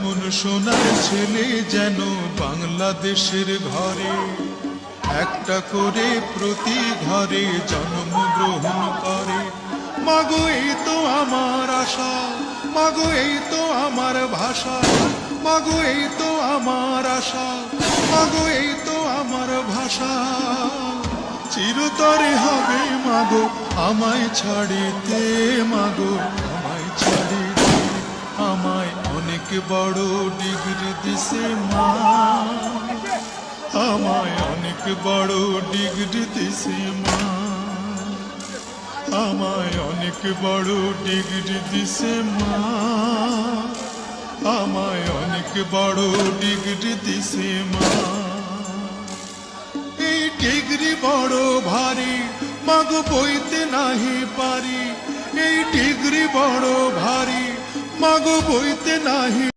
এমন সোনার ছেলে যেন বাংলাদেশের ঘরে একটা করে প্রতি ঘরে জন্মগ্রহণ করে। মাগো এই তো আমার আশা, মাগো এই তো আমার ভাষা, মাগো এই তো আমার আশা, মাগো এই তো আমার ভাষা। চিরতরে হবে মাগো আমায় ছাড়িতে, মাগো আমায় ছাড়িতে। আমায় অনেক বড় ডিগ্রি দিছে মা, আমায় অনেক বড় ডিগ্রি দিছে মা, আমায় অনেক বড় ডিগ্রি দিছে মা, আমায় অনেক বড় ডিগ্রি দিছে মা। এই ডিগ্রি বড় ভারী মাগো বইতে নাহি পারি, এই ডিগ্রি বড় ভারী মাগো বইতে নাহি